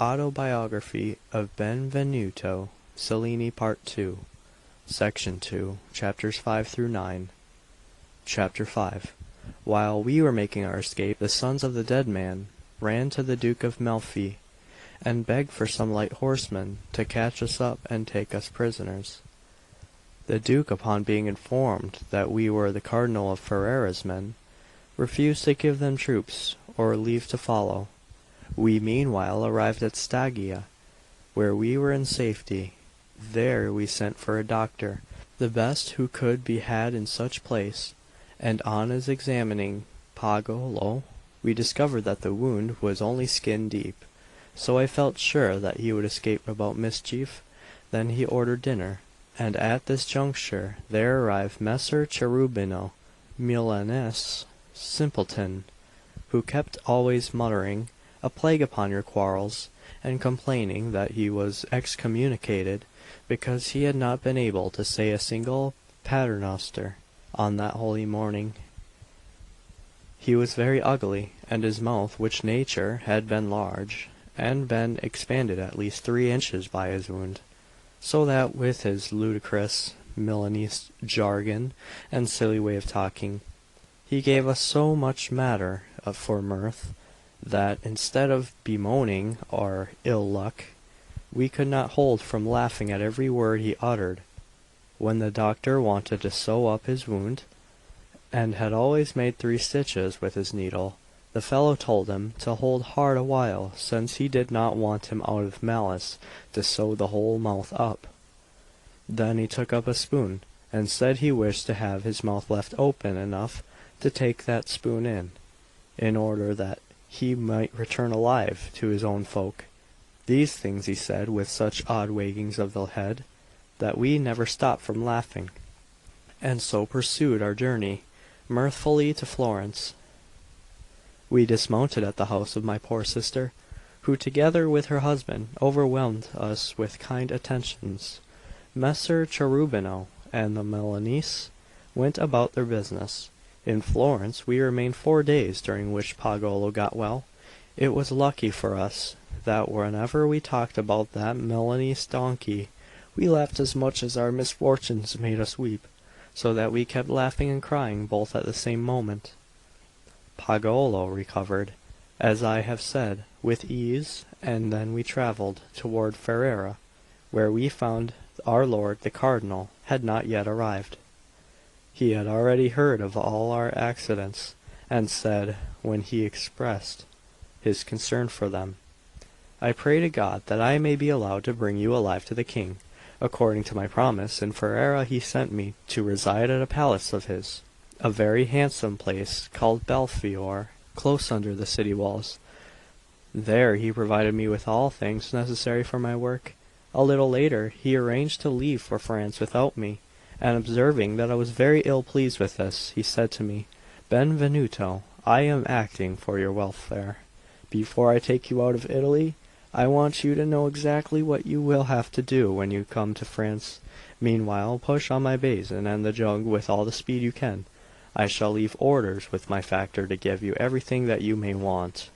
Autobiography of Benvenuto Cellini Part 2 Section 2 Chapters 5 through 9. Chapter 5. While we were making our escape, the sons of the dead man ran to the Duke of Melfi, and begged for some light horsemen to catch us up and take us prisoners. The Duke, upon being informed that we were the Cardinal of Ferrara's men, refused to give them troops or leave to follow. We meanwhile arrived at Staggia, where we were in safety. There we sent for a doctor, the best who could be had in such place, and on his examining Pagolo, we discovered that the wound was only skin deep. So I felt sure that he would escape without mischief. Then he ordered dinner, and at this juncture there arrived Messer Cherubino, Milanese simpleton, who kept always muttering, "A plague upon your quarrels," and complaining that he was excommunicated because he had not been able to say a single paternoster on that holy morning. He was very ugly, and his mouth, which nature had been large, and been expanded at least 3 inches by his wound, so that with his ludicrous Milanese jargon and silly way of talking, he gave us so much matter for mirth, that instead of bemoaning our ill luck, we could not hold from laughing at every word he uttered. When the doctor wanted to sew up his wound, and had always made 3 stitches with his needle, the fellow told him to hold hard a while, since he did not want him out of malice to sew the whole mouth up. Then he took up a spoon, and said he wished to have his mouth left open enough to take that spoon in order that he might return alive to his own folk. These things he said with such odd waggings of the head, that we never stopped from laughing, and so pursued our journey mirthfully to Florence. We dismounted at the house of my poor sister, who, together with her husband, overwhelmed us with kind attentions. Messer Cherubino and the Milanese went about their business. In Florence we remained 4 days, during which Pagolo got well. It was lucky for us that whenever we talked about that Milanese donkey, we laughed as much as our misfortunes made us weep, so that we kept laughing and crying both at the same moment. Pagolo recovered, as I have said, with ease, and then we travelled toward Ferrara, where we found our lord the Cardinal had not yet arrived. He had already heard of all our accidents, and said, when he expressed his concern for them, "I pray to God that I may be allowed to bring you alive to the king." According to my promise, in Ferrara he sent me to reside at a palace of his, a very handsome place called Belfiore, close under the city walls. There he provided me with all things necessary for my work. A little later he arranged to leave for France without me, and observing that I was very ill pleased with this, he said to me, "Benvenuto, I am acting for your welfare. Before I take you out of Italy, I want you to know exactly what you will have to do when you come to France. Meanwhile, push on my basin and the jug with all the speed you can. I shall leave orders with my factor to give you everything that you may want."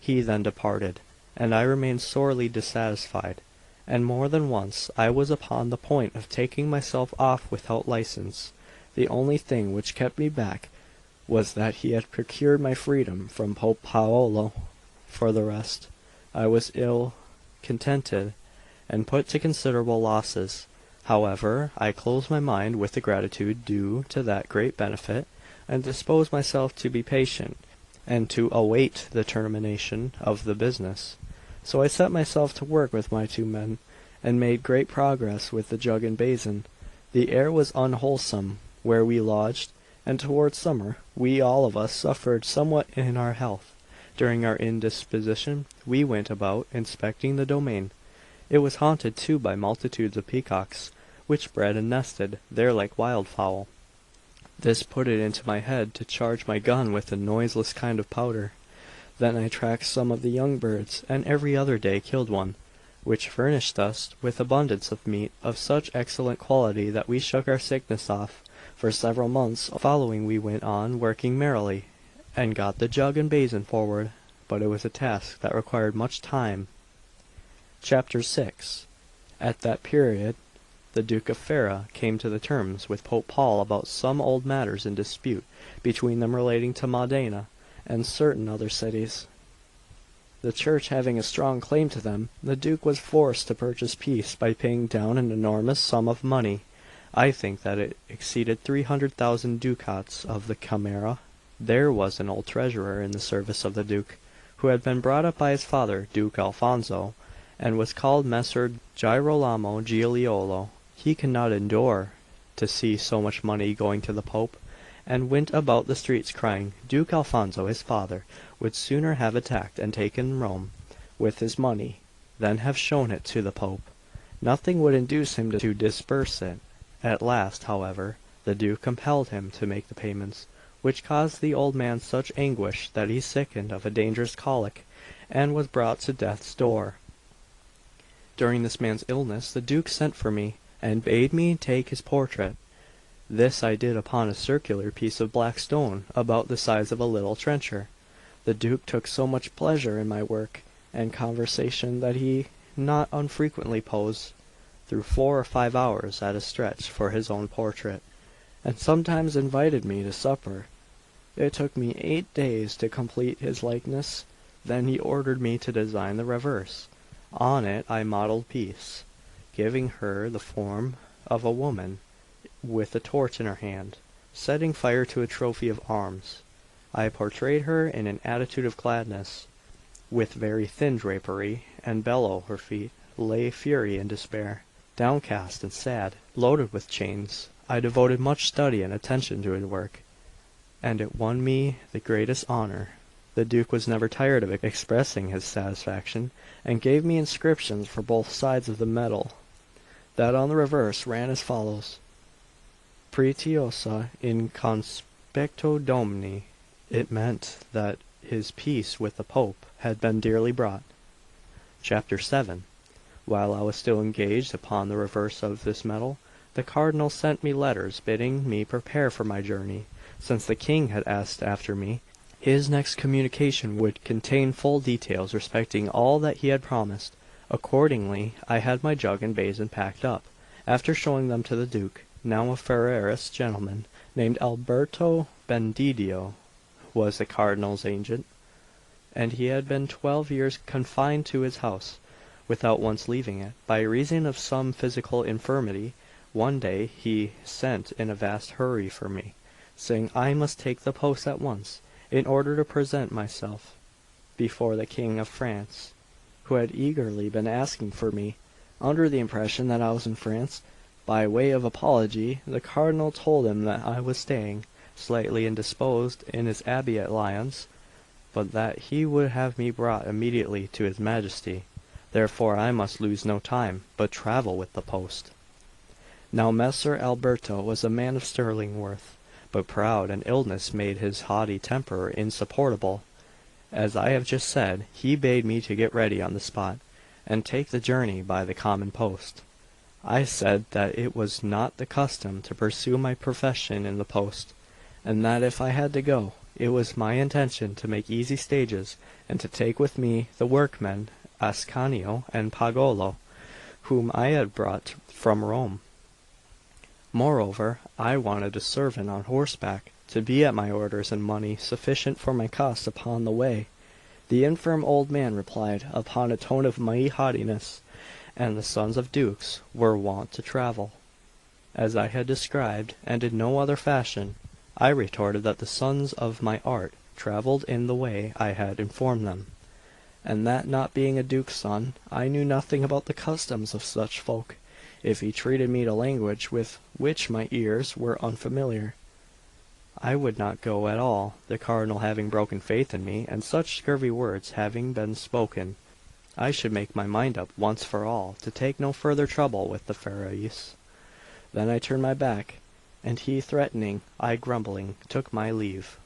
He then departed, and I remained sorely dissatisfied, and more than once I was upon the point of taking myself off without license. The only thing which kept me back was that he had procured my freedom from Pope Paolo. For the rest, I was ill contented, and put to considerable losses. However, I clothed my mind with the gratitude due to that great benefit, and disposed myself to be patient, and to await the termination of the business. So I set myself to work with my 2 men, and made great progress with the jug and basin. The air was unwholesome where we lodged, and towards summer we all of us suffered somewhat in our health. During our indisposition we went about inspecting the domain. It was haunted too by multitudes of peacocks, which bred and nested there like wildfowl. This put it into my head to charge my gun with a noiseless kind of powder. Then I tracked some of the young birds, and every other day killed one, which furnished us with abundance of meat of such excellent quality that we shook our sickness off. For several months following we went on working merrily, and got the jug and basin forward, but it was a task that required much time Chapter 6. At that period the Duke of Ferrara came to the terms with Pope Paul about some old matters in dispute between them relating to Modena and certain other cities. The Church having a strong claim to them, the Duke was forced to purchase peace by paying down an enormous sum of money. I think that it exceeded 300,000 ducats of the Camera. There was an old treasurer in the service of the Duke, who had been brought up by his father, Duke Alfonso, and was called Messer Girolamo Giuliolo. He could not endure to see so much money going to the Pope, and went about the streets crying, Duke Alfonso, his father, would sooner have attacked and taken Rome with his money than have shown it to the Pope. Nothing would induce him to disburse it. At last, however, the Duke compelled him to make the payments, which caused the old man such anguish that he sickened of a dangerous colic, and was brought to death's door. During this man's illness the Duke sent for me, and bade me take his portrait. This I did upon a circular piece of black stone, about the size of a little trencher. The Duke took so much pleasure in my work and conversation that he not unfrequently posed through 4 or 5 hours at a stretch for his own portrait, and sometimes invited me to supper. It took me 8 days to complete his likeness. Then he ordered me to design the reverse. On it I modelled Peace, giving her the form of a woman with a torch in her hand, setting fire to a trophy of arms. I portrayed her in an attitude of gladness, with very thin drapery, and below her feet lay Fury in despair, downcast and sad, loaded with chains. I devoted much study and attention to his work, and it won me the greatest honour. The Duke was never tired of expressing his satisfaction, and gave me inscriptions for both sides of the medal. That on the reverse ran as follows: Pretiosa in conspecto Domini. It meant that his peace with the Pope had been dearly bought. Chapter 7. While I was still engaged upon the reverse of this medal, the Cardinal sent me letters bidding me prepare for my journey, since the King had asked after me. His next communication would contain full details respecting all that he had promised. Accordingly, I had my jug and basin packed up. After showing them to the Duke, now a Ferrarese gentleman, named Alberto Bendidio, was the Cardinal's agent, and he had been 12 years confined to his house, without once leaving it, by reason of some physical infirmity. One day he sent in a vast hurry for me, saying I must take the post at once, in order to present myself before the King of France, who had eagerly been asking for me. Under the impression that I was in France, by way of apology, the Cardinal told him that I was staying, slightly indisposed, in his abbey at Lyons, but that he would have me brought immediately to his Majesty. Therefore I must lose no time, but travel with the post. Now Messer Alberto was a man of sterling worth, but proud, and illness made his haughty temper insupportable. As I have just said, he bade me to get ready on the spot, and take the journey by the common post. I said that it was not the custom to pursue my profession in the post, and that if I had to go, it was my intention to make easy stages, and to take with me the workmen Ascanio and Pagolo, whom I had brought from Rome. Moreover, I wanted a servant on horseback, to be at my orders, and money sufficient for my costs upon the way. The infirm old man replied, upon a tone of mighty haughtiness, and the sons of dukes were wont to travel as I had described, and in no other fashion. I retorted that the sons of my art travelled in the way I had informed them, and that not being a duke's son, I knew nothing about the customs of such folk, if he treated me to language with which my ears were unfamiliar. I would not go at all, the Cardinal having broken faith in me, and such scurvy words having been spoken. I should make my mind up, once for all, to take no further trouble with the Ferrarese. Then I turned my back, and he threatening, I grumbling, took my leave.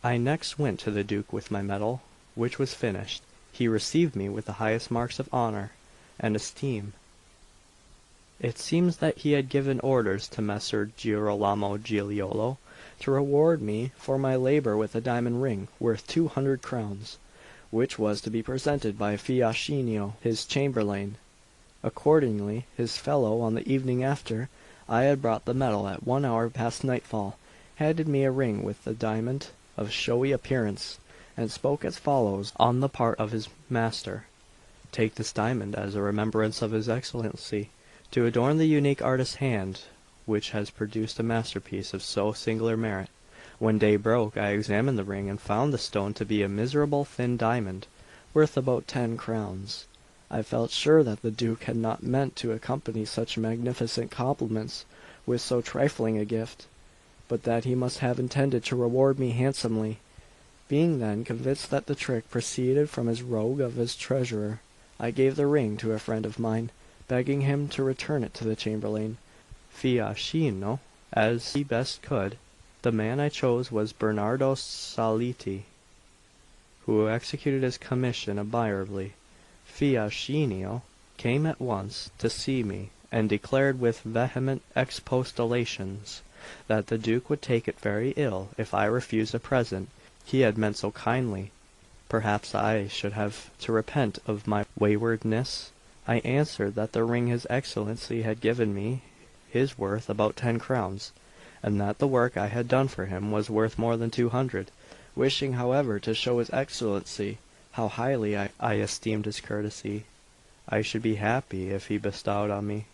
I next went to the Duke with my medal, which was finished. He received me with the highest marks of honour and esteem. It seems that he had given orders to Messer Girolamo to reward me for my labour with a diamond ring worth 200 crowns, which was to be presented by Fiaschino, his chamberlain. Accordingly, his fellow, on the evening after I had brought the medal at 1 hour past nightfall, handed me a ring with the diamond, of showy appearance, and spoke as follows on the part of his master: "Take this diamond as a remembrance of his Excellency, to adorn the unique artist's hand, which has produced a masterpiece of so singular merit." When day broke, I examined the ring, and found the stone to be a miserable thin diamond, worth about 10 crowns. I felt sure that the Duke had not meant to accompany such magnificent compliments with so trifling a gift, but that he must have intended to reward me handsomely. Being then convinced that the trick proceeded from his rogue of his treasurer, I gave the ring to a friend of mine, begging him to return it to the chamberlain, Fiaschino, as he best could. The man I chose was Bernardo Saliti, who executed his commission admirably. Fiaschino came at once to see me, and declared with vehement expostulations that the Duke would take it very ill if I refused a present he had meant so kindly. Perhaps I should have to repent of my waywardness. I answered that the ring his Excellency had given me is worth about 10 crowns, and that the work I had done for him was worth more than 200. Wishing, however, to show his Excellency how highly I esteemed his courtesy, I should be happy if he bestowed on me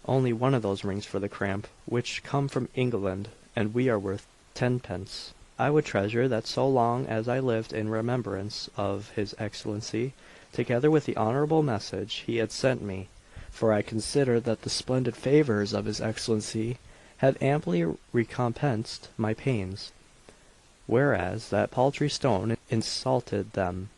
only one of those rings for the cramp, which come from England, and we are worth 10d. I would treasure that so long as I lived in remembrance of his Excellency, together with the honourable message he had sent me, for I considered that the splendid favours of his Excellency had amply recompensed my pains, whereas that paltry stone insulted them.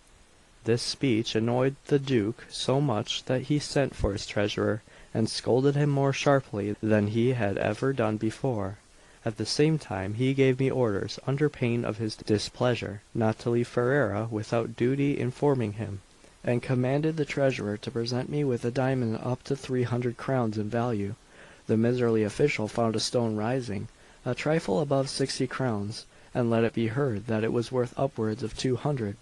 This speech annoyed the Duke so much that he sent for his treasurer, and scolded him more sharply than he had ever done before. At the same time he gave me orders, under pain of his displeasure, not to leave Ferrara without duly informing him, and commanded the treasurer to present me with a diamond up to 300 crowns in value. The miserly official found a stone rising a trifle above 60 crowns, and let it be heard that it was worth upwards of 200.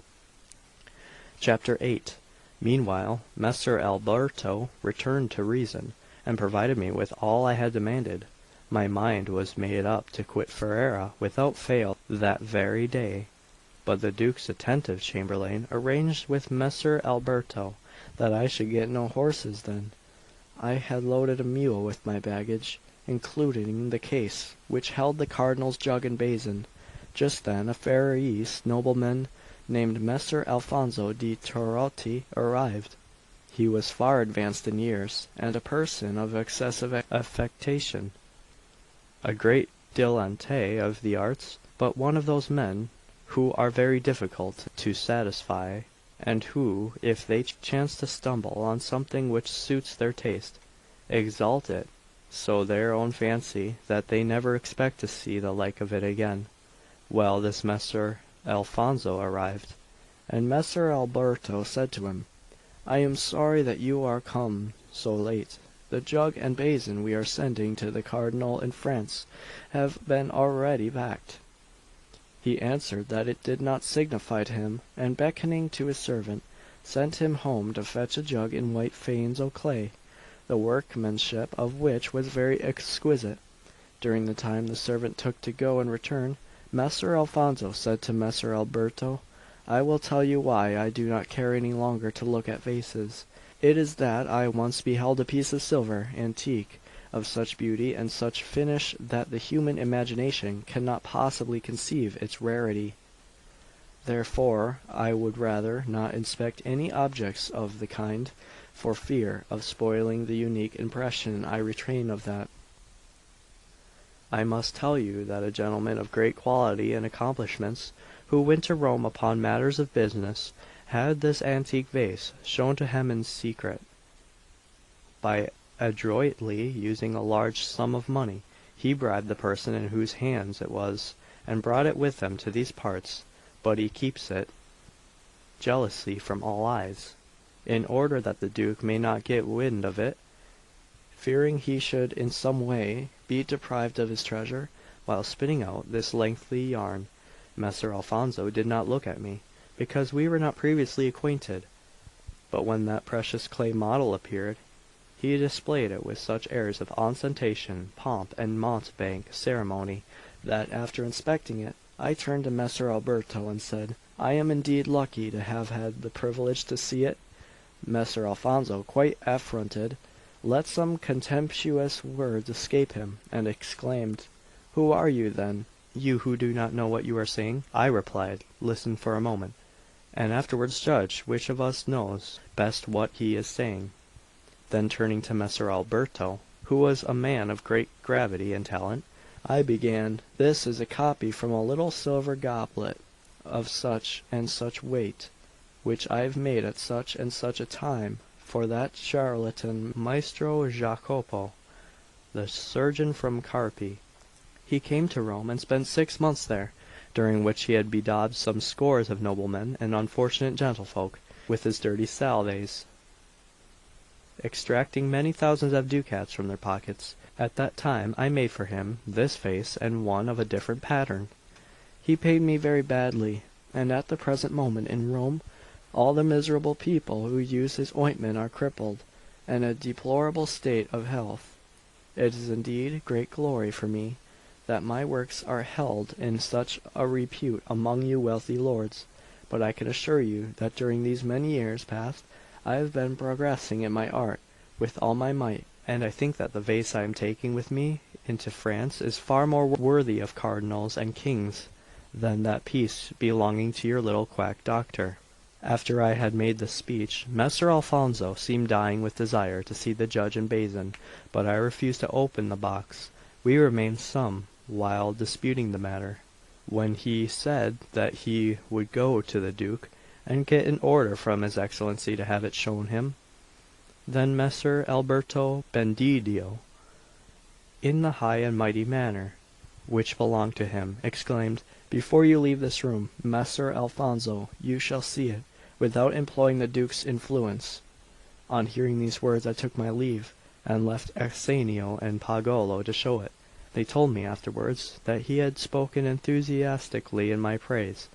Chapter 8. Meanwhile Messer Alberto returned to reason, and provided me with all I had demanded. My mind was made up to quit Ferrara without fail that very day, but the Duke's attentive chamberlain arranged with Messer Alberto that I should get no horses then. I had loaded a mule with my baggage, including the case which held the Cardinal's jug and basin. Just then a Ferrarese nobleman named Messer Alfonso di Torotti arrived. He was far advanced in years, and a person of excessive affectation, a great dilettante of the arts, but one of those men who are very difficult to satisfy, and who, if they chance to stumble on something which suits their taste, exalt it so their own fancy that they never expect to see the like of it again. Well, this Messer Alfonso arrived, and Messer Alberto said to him, "I am sorry that you are come so late. The jug and basin we are sending to the Cardinal in France have been already packed." He answered that it did not signify to him, and beckoning to his servant, sent him home to fetch a jug in white fanes o' clay, the workmanship of which was very exquisite. During the time the servant took to go and return, Messer Alfonso said to Messer Alberto, "I will tell you why I do not care any longer to look at vases. It is that I once beheld a piece of silver, antique, of such beauty and such finish that the human imagination cannot possibly conceive its rarity. Therefore I would rather not inspect any objects of the kind, for fear of spoiling the unique impression I retain of that. I must tell you that a gentleman of great quality and accomplishments, who went to Rome upon matters of business, had this antique vase shown to him in secret. By adroitly using a large sum of money, he bribed the person in whose hands it was, and brought it with him to these parts, but he keeps it jealously from all eyes, in order that the Duke may not get wind of it, fearing he should in some way be deprived of his treasure. While spinning out this lengthy yarn, Messer Alfonso did not look at me, because we were not previously acquainted. But when that precious clay model appeared, he displayed it with such airs of ostentation, pomp, and mountebank ceremony, that, after inspecting it, I turned to Messer Alberto and said, "I am indeed lucky to have had the privilege to see it." Messer Alfonso, quite affronted, let some contemptuous words escape him, and exclaimed, "Who are you, then, you who do not know what you are saying?" I replied, "Listen for a moment, and afterwards judge which of us knows best what he is saying." Then turning to Messer Alberto, who was a man of great gravity and talent, I began, "This is a copy from a little silver goblet of such and such weight, which I've made at such and such a time for that charlatan Maestro Jacopo, the surgeon from Carpi. He came to Rome and spent 6 months there, during which he had bedaubed some scores of noblemen and unfortunate gentlefolk with his dirty salves, extracting many thousands of ducats from their pockets. At that time I made for him this face and one of a different pattern. He paid me very badly, and at the present moment in Rome all the miserable people who use his ointment are crippled, and in a deplorable state of health. It is indeed great glory for me that my works are held in such a repute among you wealthy lords, but I can assure you that during these many years past I have been progressing in my art with all my might, and I think that the vase I am taking with me into France is far more worthy of cardinals and kings than that piece belonging to your little quack doctor." After I had made this speech, Messer Alfonso seemed dying with desire to see the judge and basin, but I refused to open the box. We remained some while disputing the matter, when he said that he would go to the Duke and get an order from his Excellency to have it shown him. Then Messer Alberto Bendedio, in the high and mighty manner which belonged to him, exclaimed, "Before you leave this room, Messer Alfonso, you shall see it, without employing the Duke's influence." On hearing these words I took my leave, and left Ascanio and Pagolo to show it. They told me afterwards that he had spoken enthusiastically in my praise.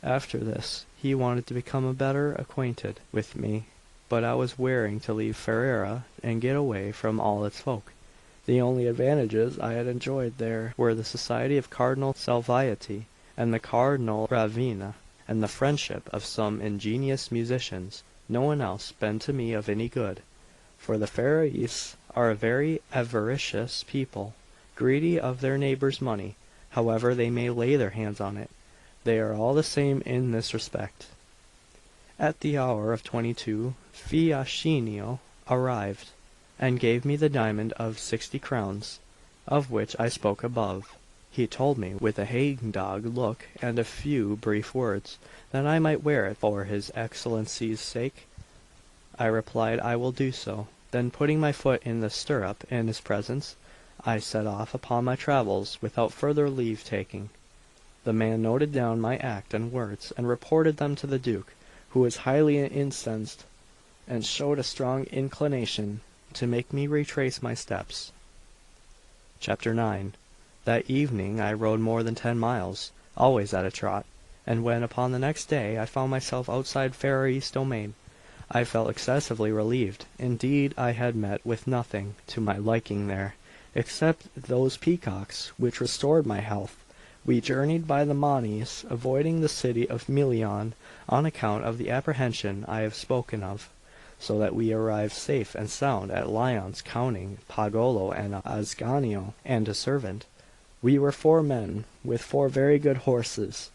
After this he wanted to become better acquainted with me, but I was wearying to leave Ferrara and get away from all its folk. The only advantages I had enjoyed there were the society of Cardinal Salviati and the Cardinal Gravina, and the friendship of some ingenious musicians. No one else been to me of any good, for the Ferrarese are a very avaricious people, greedy of their neighbours' money, however they may lay their hands on it. They are all the same in this respect. At the hour of 22, Fiaschino arrived, and gave me the diamond of 60 crowns, of which I spoke above. He told me, with a hang-dog look and a few brief words, that I might wear it for his Excellency's sake. I replied, "I will do so." Then putting my foot in the stirrup in his presence, I set off upon my travels without further leave-taking. The man noted down my act and words, and reported them to the Duke, who was highly incensed, and showed a strong inclination to make me retrace my steps. Chapter 9. That evening I rode more than 10 miles, always at a trot, and when upon the next day I found myself outside Ferrarese domain, I felt excessively relieved. Indeed, I had met with nothing to my liking there, except those peacocks which restored my health. We journeyed by the Manes, avoiding the city of Milion on account of the apprehension I have spoken of, so that we arrived safe and sound at Lyons, counting Pagolo and Ascanio and a servant. We were 4 men, with 4 very good horses.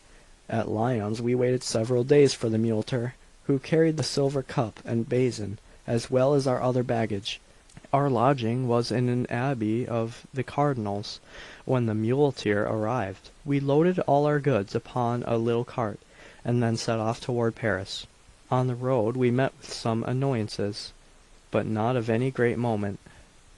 At Lyons we waited several days for the muleteer, who carried the silver cup and basin, as well as our other baggage. Our lodging was in an abbey of the cardinal's. When the muleteer arrived, we loaded all our goods upon a little cart, and then set off toward Paris. On the road we met with some annoyances, but not of any great moment.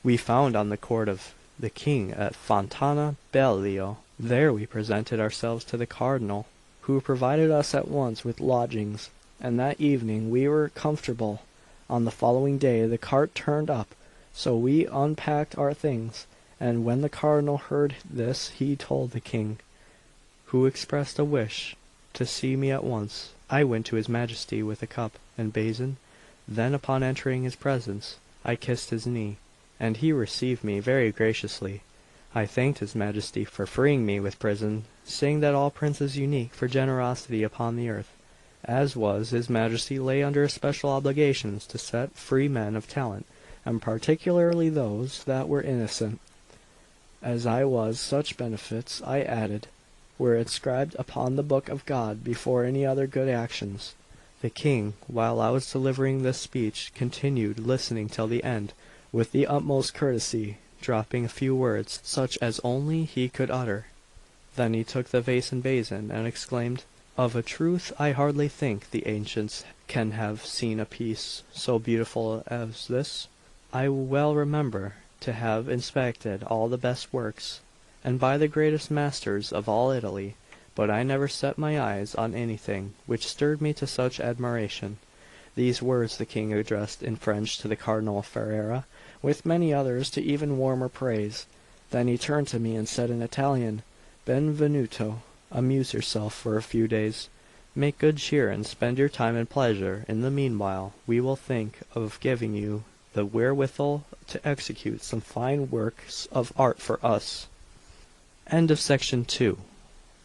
We found on the court of the king at Fontana Bellio. There we presented ourselves to the cardinal, who provided us at once with lodgings, and that evening we were comfortable. On the following day the cart turned up, so we unpacked our things, and when the cardinal heard this he told the king, who expressed a wish to see me at once. I went to his Majesty with a cup and basin. Then, upon entering his presence, I kissed his knee, and he received me very graciously. I thanked his Majesty for freeing me with prison, saying that all princes unique for generosity upon the earth, as was his Majesty, lay under especial obligations to set free men of talent, and particularly those that were innocent. As I was, such benefits, I added, were inscribed upon the book of God before any other good actions. The king, while I was delivering this speech, continued listening till the end, with the utmost courtesy, dropping a few words, such as only he could utter. Then he took the vase and basin, and exclaimed, "Of a truth I hardly think the ancients can have seen a piece so beautiful as this. I well remember to have inspected all the best works, and by the greatest masters of all Italy, but I never set my eyes on anything which stirred me to such admiration." These words the king addressed in French to the Cardinal Ferrara, with many others to even warmer praise. Then he turned to me and said in Italian, "Benvenuto, amuse yourself for a few days. Make good cheer and spend your time in pleasure. In the meanwhile we will think of giving you the wherewithal to execute some fine works of art for us." Section 2.